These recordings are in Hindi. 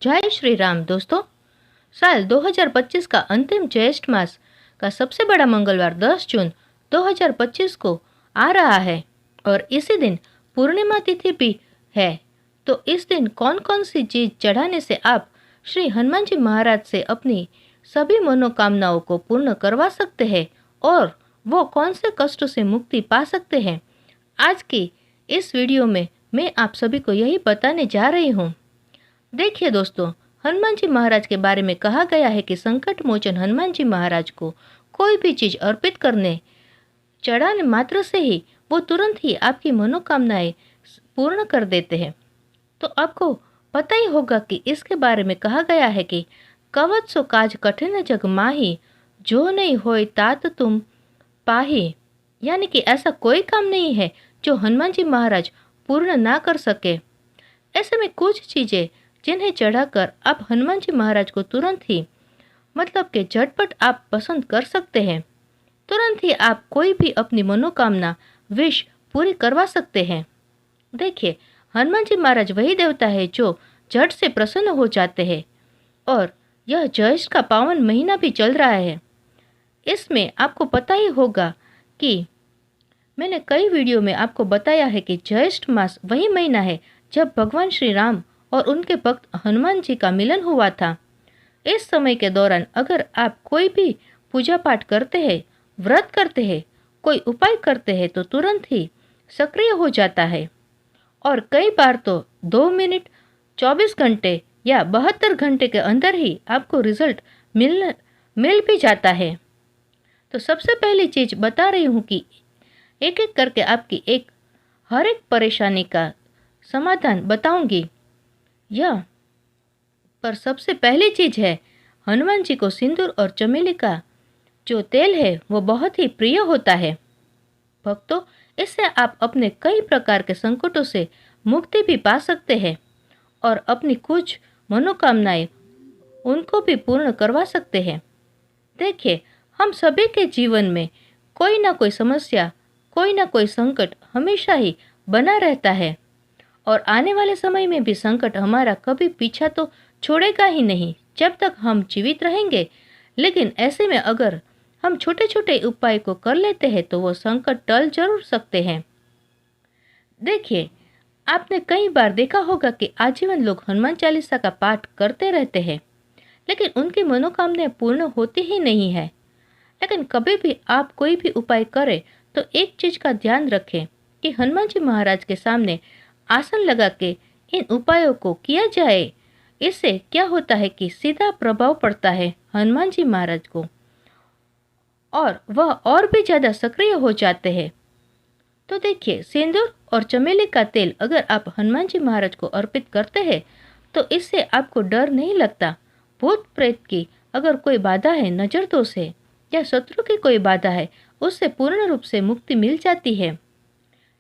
जय श्री राम दोस्तों। साल 2025 का अंतिम ज्येष्ठ मास का सबसे बड़ा मंगलवार 10 जून 2025 को आ रहा है और इसी दिन पूर्णिमा तिथि भी है। तो इस दिन कौन कौन सी चीज चढ़ाने से आप श्री हनुमान जी महाराज से अपनी सभी मनोकामनाओं को पूर्ण करवा सकते हैं और वो कौन से कष्टों से मुक्ति पा सकते हैं, आज की इस वीडियो में मैं आप सभी को यही बताने जा रही हूँ। देखिए दोस्तों, हनुमान जी महाराज के बारे में कहा गया है कि संकट मोचन हनुमान जी महाराज को कोई भी चीज अर्पित करने चढ़ाने मात्र से ही वो तुरंत ही आपकी मनोकामनाएं पूर्ण कर देते हैं। तो आपको पता ही होगा कि इसके बारे में कहा गया है कि कवच सो काज कठिन जग माही, जो नहीं होए तात तुम पाही। यानी कि ऐसा कोई काम नहीं है जो हनुमान जी महाराज पूर्ण ना कर सके। ऐसे में कुछ चीजें जिन्हें चढ़ाकर आप हनुमान जी महाराज को तुरंत ही मतलब के झटपट आप पसंद कर सकते हैं। तुरंत ही आप कोई भी अपनी मनोकामना विश पूरी करवा सकते हैं। देखिए, हनुमान जी महाराज वही देवता है जो झट से प्रसन्न हो जाते हैं और यह ज्येष्ठ का पावन महीना भी चल रहा है। इसमें आपको पता ही होगा कि मैंने कई वीडियो में आपको बताया है कि ज्येष्ठ मास वही महीना है जब भगवान श्री राम और उनके भक्त हनुमान जी का मिलन हुआ था। इस समय के दौरान अगर आप कोई भी पूजा पाठ करते हैं, व्रत करते हैं, कोई उपाय करते हैं तो तुरंत ही सक्रिय हो जाता है और कई बार तो 2 मिनट 24 घंटे या 72 घंटे के अंदर ही आपको रिजल्ट मिल भी जाता है। तो सबसे पहली चीज बता रही हूँ कि एक एक करके आपकी हर एक परेशानी का समाधान बताऊंगी। यह पर सबसे पहली चीज है हनुमान जी को सिंदूर और चमेली का जो तेल है वो बहुत ही प्रिय होता है। भक्तों, इससे आप अपने कई प्रकार के संकटों से मुक्ति भी पा सकते हैं और अपनी कुछ मनोकामनाएं उनको भी पूर्ण करवा सकते हैं। देखिए, हम सभी के जीवन में कोई ना कोई समस्या, कोई ना कोई संकट हमेशा ही बना रहता है और आने वाले समय में भी संकट हमारा कभी पीछा तो छोड़ेगा ही नहीं जब तक हम जीवित रहेंगे। लेकिन ऐसे में अगर हम छोटे छोटे उपाय को कर लेते हैं तो वो संकट टल जरूर सकते हैं। देखिए, आपने कई बार देखा होगा कि आजीवन लोग हनुमान चालीसा का पाठ करते रहते हैं लेकिन उनकी मनोकामनाएं पूर्ण होती ही नहीं है। लेकिन कभी भी आप कोई भी उपाय करें तो एक चीज का ध्यान रखें कि हनुमान जी महाराज के सामने आसन लगा के इन उपायों को किया जाए। इससे क्या होता है कि सीधा प्रभाव पड़ता है हनुमान जी महाराज को और वह और भी ज्यादा सक्रिय हो जाते हैं। तो देखिए, सिंदूर और चमेली का तेल अगर आप हनुमान जी महाराज को अर्पित करते हैं तो इससे आपको डर नहीं लगता। भूत प्रेत की अगर कोई बाधा है, नजर दोष है या शत्रु की कोई बाधा है, उससे पूर्ण रूप से मुक्ति मिल जाती है।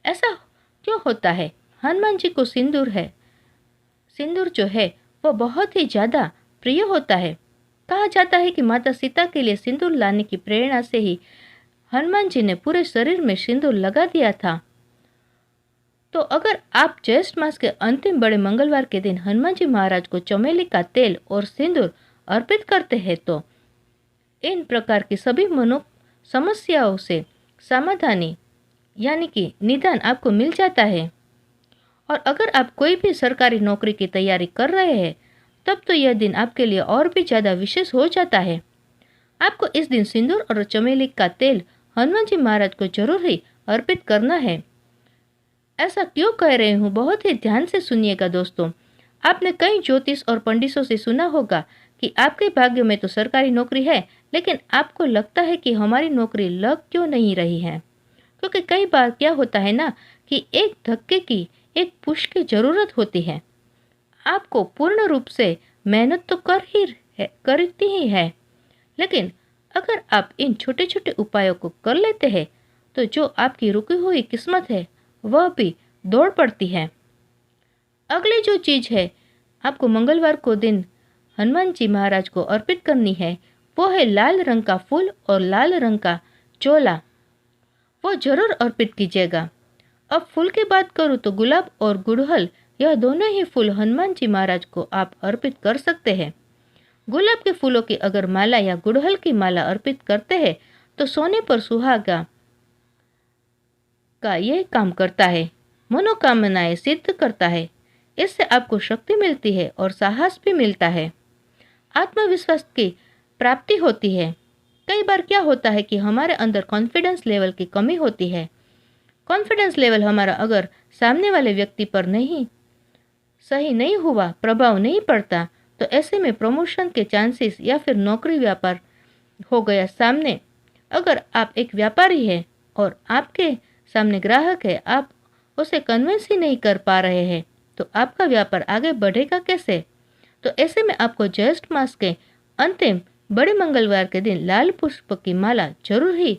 ऐसा क्यों होता है? हनुमान जी को सिंदूर जो है वो बहुत ही ज्यादा प्रिय होता है। कहा जाता है कि माता सीता के लिए सिंदूर लाने की प्रेरणा से ही हनुमान जी ने पूरे शरीर में सिंदूर लगा दिया था। तो अगर आप ज्येष्ठ मास के अंतिम बड़े मंगलवार के दिन हनुमान जी महाराज को चमेली का तेल और सिंदूर अर्पित करते हैं तो इन प्रकार की सभी समस्याओं से समाधानी यानी कि निदान आपको मिल जाता है। और अगर आप कोई भी सरकारी नौकरी की तैयारी कर रहे हैं तब तो यह दिन आपके लिए और भी ज़्यादा विशेष हो जाता है। आपको इस दिन सिंदूर और चमेली का तेल हनुमान जी महाराज को जरूर ही अर्पित करना है। ऐसा क्यों कह रहे हूँ, बहुत ही ध्यान से सुनिएगा दोस्तों। आपने कई ज्योतिष और पंडितों से सुना होगा कि आपके भाग्य में तो सरकारी नौकरी है लेकिन आपको लगता है कि हमारी नौकरी लग क्यों नहीं रही है। क्योंकि कई बार क्या होता है ना कि एक धक्के की, एक पुश की जरूरत होती है। आपको पूर्ण रूप से मेहनत तो करती ही है लेकिन अगर आप इन छोटे छोटे उपायों को कर लेते हैं तो जो आपकी रुकी हुई किस्मत है वह भी दौड़ पड़ती है। अगली जो चीज है आपको मंगलवार को दिन हनुमान जी महाराज को अर्पित करनी है वो है लाल रंग का फूल और लाल रंग का चोला। वो जरूर अर्पित कीजिएगा। अब फूल की बात करूँ तो गुलाब और गुड़हल यह दोनों ही फूल हनुमान जी महाराज को आप अर्पित कर सकते हैं। गुलाब के फूलों की अगर माला या गुड़हल की माला अर्पित करते हैं तो सोने पर सुहागा का यह काम करता है, मनोकामनाएं सिद्ध करता है। इससे आपको शक्ति मिलती है और साहस भी मिलता है, आत्मविश्वास की प्राप्ति होती है। कई बार क्या होता है कि हमारे अंदर कॉन्फिडेंस लेवल की कमी होती है। कॉन्फिडेंस लेवल हमारा अगर सामने वाले व्यक्ति पर सही नहीं हुआ, प्रभाव नहीं पड़ता, तो ऐसे में प्रमोशन के चांसेस या फिर नौकरी व्यापार हो गया सामने। अगर आप एक व्यापारी हैं और आपके सामने ग्राहक है, आप उसे कन्विंस ही नहीं कर पा रहे हैं, तो आपका व्यापार आगे बढ़ेगा कैसे? तो ऐसे में आपको ज्येष्ठ मास के अंतिम बड़े मंगलवार के दिन लाल पुष्प की माला जरूर ही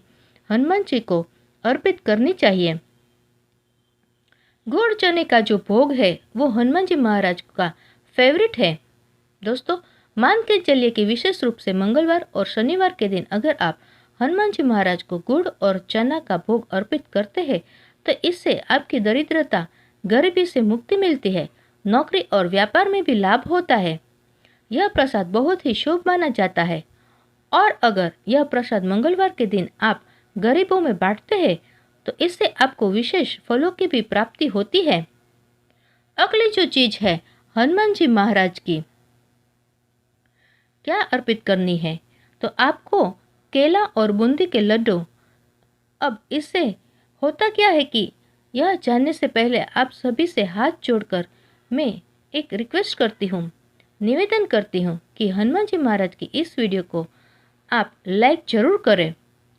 हनुमान जी को अर्पित करनी चाहिए। गुड़ चने का जो भोग है वो हनुमान जी महाराज का फेवरेट है। दोस्तों, मान के चलिए कि विशेष रूप से मंगलवार और शनिवार के दिन अगर आप हनुमान जी महाराज को गुड़ और चना का भोग अर्पित करते हैं तो इससे आपकी दरिद्रता, गरीबी से मुक्ति मिलती है, नौकरी और व्यापार में भी लाभ होता है। यह प्रसाद बहुत ही शुभ माना जाता है और अगर यह प्रसाद मंगलवार के दिन आप गरीबों में बांटते हैं तो इससे आपको विशेष फलों की भी प्राप्ति होती है। अगली जो चीज है हनुमान जी महाराज की क्या अर्पित करनी है, तो आपको केला और बूंदी के लड्डू। अब इससे होता क्या है कि यह जानने से पहले आप सभी से हाथ जोड़कर मैं एक रिक्वेस्ट करती हूँ, निवेदन करती हूँ कि हनुमान जी महाराज की इस वीडियो को आप लाइक जरूर करें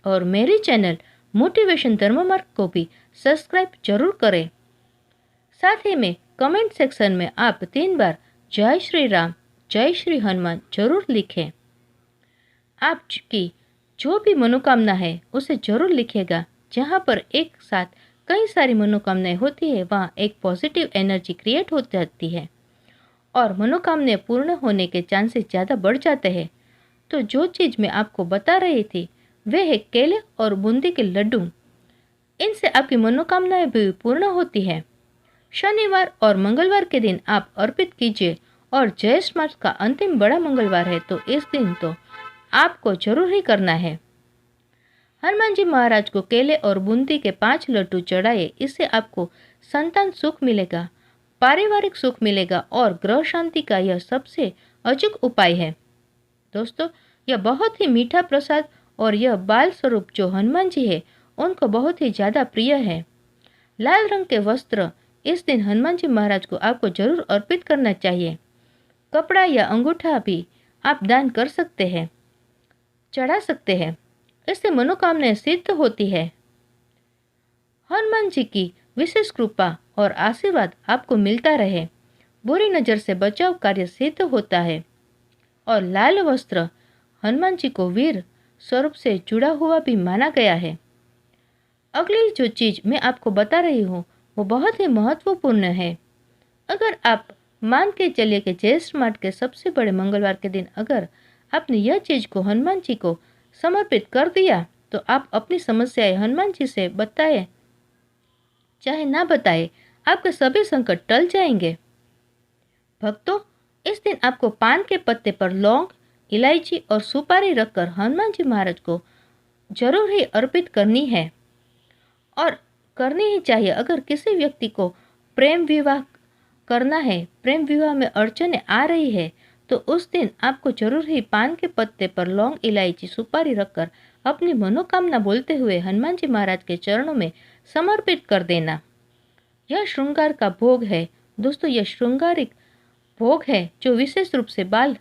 और मेरे चैनल मोटिवेशन धर्म मार्ग को भी सब्सक्राइब जरूर करें। साथ ही में कमेंट सेक्शन में आप 3 बार जय श्री राम, जय श्री हनुमान जरूर लिखें। आपकी जो भी मनोकामना है उसे जरूर लिखिएगा। जहाँ पर एक साथ कई सारी मनोकामनाएं होती है वहाँ एक पॉजिटिव एनर्जी क्रिएट हो जाती है और मनोकामनाएं पूर्ण होने के चांसेस ज़्यादा बढ़ जाते हैं। तो जो चीज़ मैं आपको बता रही थी वे है केले और बूंदी के लड्डू। इनसे आपकी मनोकामनाएं भी पूर्ण होती है। शनिवार और मंगलवार के दिन आप अर्पित कीजिए और ज्येष्ठ मास का अंतिम बड़ा मंगलवार है तो इस दिन तो आपको जरूर ही करना है। हनुमान जी महाराज को केले और बूंदी के 5 लड्डू चढ़ाए। इससे आपको संतान सुख मिलेगा, पारिवारिक सुख मिलेगा और ग्रह शांति का यह सबसे अचूक उपाय है। दोस्तों, यह बहुत ही मीठा प्रसाद और यह बाल स्वरूप जो हनुमान जी है उनको बहुत ही ज़्यादा प्रिय है। लाल रंग के वस्त्र इस दिन हनुमान जी महाराज को आपको जरूर अर्पित करना चाहिए। कपड़ा या अंगूठा भी आप दान कर सकते हैं, चढ़ा सकते हैं। इससे मनोकामनाएं सिद्ध होती है। हनुमान जी की विशेष कृपा और आशीर्वाद आपको मिलता रहे, बुरी नज़र से बचाव कार्य सिद्ध होता है। और लाल वस्त्र हनुमान जी को वीर स्वरूप से जुड़ा हुआ भी माना गया है। अगली जो चीज़ मैं आपको बता रही हूँ वो बहुत ही महत्वपूर्ण है। अगर आप मान के चलिए कि ज्येष्ठ मास के सबसे बड़े मंगलवार के दिन अगर आपने यह चीज़ को हनुमान जी को समर्पित कर दिया तो आप अपनी समस्याएं हनुमान जी से बताए चाहे ना बताए, आपके सभी संकट टल जाएंगे। भक्तों, इस दिन आपको पान के पत्ते पर लौंग, इलायची और सुपारी रखकर हनुमान जी महाराज को जरूर ही अर्पित करनी है और करनी ही चाहिए। अगर किसी व्यक्ति को प्रेम विवाह करना है, प्रेम विवाह में अड़चनें आ रही है, तो उस दिन आपको जरूर ही पान के पत्ते पर लौंग, इलायची, सुपारी रखकर अपनी मनोकामना बोलते हुए हनुमान जी महाराज के चरणों में समर्पित कर देना। यह श्रृंगार का भोग है। दोस्तों, यह श्रृंगारिक भोग है जो विशेष रूप से बाल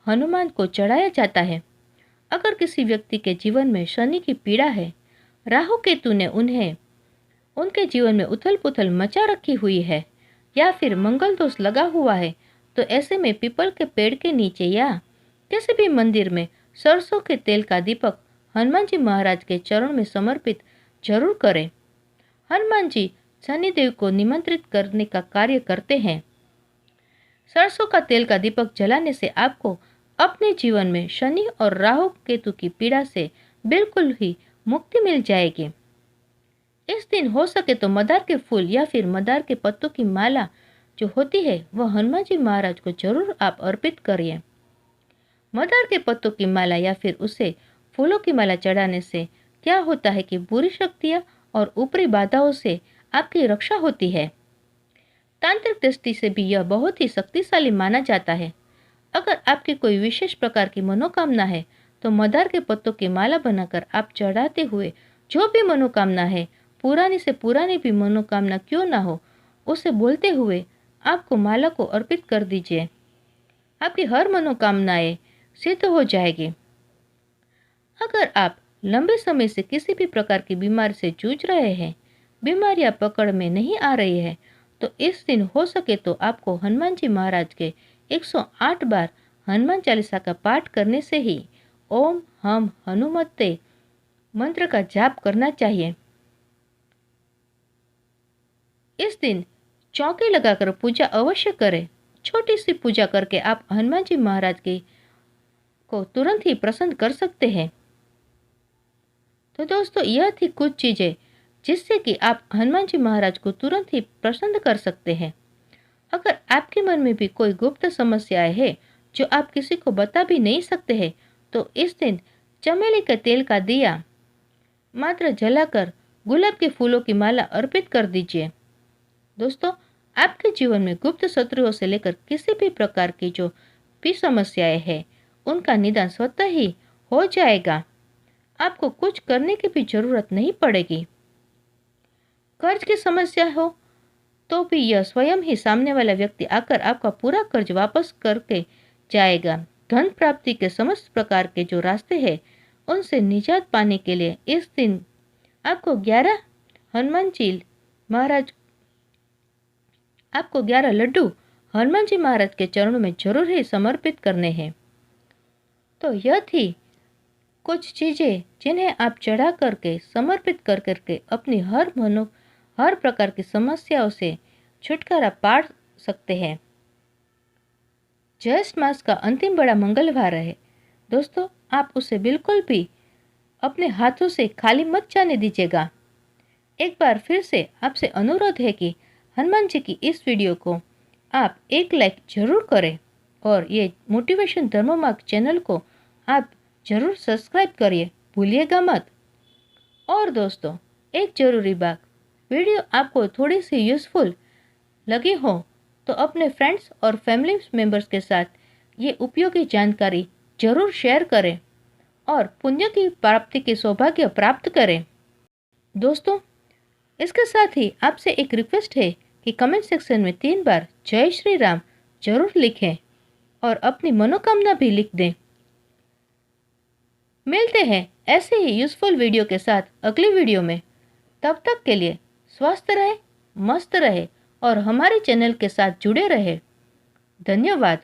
हनुमान को चढ़ाया जाता है। अगर किसी व्यक्ति के जीवन में शनि की पीड़ा है, राहु केतु ने उनके जीवन में उथल पुथल मचा रखी हुई है या फिर मंगल दोष लगा हुआ है, तो ऐसे में पीपल के पेड़ के नीचे या किसी भी मंदिर में सरसों के तेल का दीपक हनुमान जी महाराज के चरण में समर्पित जरूर करें। हनुमान जी शनिदेव को निमंत्रित करने का कार्य करते हैं। सरसों का तेल का दीपक जलाने से आपको अपने जीवन में शनि और राहु केतु की पीड़ा से बिल्कुल ही मुक्ति मिल जाएगी। इस दिन हो सके तो मदार के फूल या फिर मदार के पत्तों की माला जो होती है वह हनुमान जी महाराज को जरूर आप अर्पित करिए। मदार के पत्तों की माला या फिर उसे फूलों की माला चढ़ाने से क्या होता है कि बुरी शक्तियां और ऊपरी बाधाओं से आपकी रक्षा होती है। तांत्रिक दृष्टि से भी यह बहुत ही शक्तिशाली माना जाता है। अगर आपकी कोई विशेष प्रकार की मनोकामना है तो मदार के पत्तों की माला बनाकर आप चढ़ाते हुए जो भी मनोकामना है, पुरानी से पुरानी भी मनोकामना क्यों ना हो, उसे बोलते हुए आपको माला को अर्पित कर दीजिए। आपकी हर मनोकामनाएं सिद्ध हो जाएगी। अगर आप लंबे समय से किसी भी प्रकार की बीमारी से जूझ रहे हैं, बीमारियां पकड़ में नहीं आ रही है, तो इस दिन हो सके तो आपको हनुमान जी महाराज के 108 बार हनुमान चालीसा का पाठ करने से ही ओम हम हनुमते मंत्र का जाप करना चाहिए। इस दिन चौकी लगाकर पूजा अवश्य करें। छोटी सी पूजा करके आप हनुमान जी महाराज को तुरंत ही प्रसन्न कर सकते हैं। तो दोस्तों, यह थी कुछ चीजें जिससे कि आप हनुमान जी महाराज को तुरंत ही प्रसन्न कर सकते हैं। अगर आपके मन में भी कोई गुप्त समस्याएं है जो आप किसी को बता भी नहीं सकते हैं, तो इस दिन चमेली के तेल का दिया मात्र जलाकर गुलाब के फूलों की माला अर्पित कर दीजिए। दोस्तों, आपके जीवन में गुप्त शत्रुओं से लेकर किसी भी प्रकार की जो भी समस्याएं हैं, उनका निदान स्वतः ही हो जाएगा। आपको कुछ करने की भी जरूरत नहीं पड़ेगी। कर्ज की समस्या हो तो भी यह स्वयं ही सामने वाला व्यक्ति आकर आपका पूरा कर्ज वापस करके जाएगा। धन प्राप्ति के समस्त प्रकार के जो रास्ते हैं, उनसे निजात पाने के लिए इस दिन आपको 11 हनुमान जी महाराज आपको 11 लड्डू हनुमान जी महाराज के चरणों में जरूर ही समर्पित करने हैं। तो यह थी कुछ चीजें जिन्हें आप चढ़ा करके समर्पित कर करके अपनी हर प्रकार की समस्याओं से छुटकारा पा सकते हैं। ज्येष्ठ मास का अंतिम बड़ा मंगलवार है दोस्तों, आप उसे बिल्कुल भी अपने हाथों से खाली मत जाने दीजिएगा। एक बार फिर से आपसे अनुरोध है कि हनुमान जी की इस वीडियो को आप एक लाइक जरूर करें और ये मोटिवेशन धर्म मार्ग चैनल को आप जरूर सब्सक्राइब करिए, भूलिएगा मत। और दोस्तों, एक जरूरी बात, वीडियो आपको थोड़ी सी यूज़फुल लगी हो तो अपने फ्रेंड्स और फैमिली मेंबर्स के साथ ये उपयोगी जानकारी जरूर शेयर करें और पुण्य की प्राप्ति के सौभाग्य प्राप्त करें। दोस्तों, इसके साथ ही आपसे एक रिक्वेस्ट है कि कमेंट सेक्शन में 3 बार जय श्री राम जरूर लिखें और अपनी मनोकामना भी लिख दें। मिलते हैं ऐसे ही यूज़फुल वीडियो के साथ अगली वीडियो में। तब तक के लिए स्वस्थ रहे, मस्त रहे और हमारे चैनल के साथ जुड़े रहे। धन्यवाद।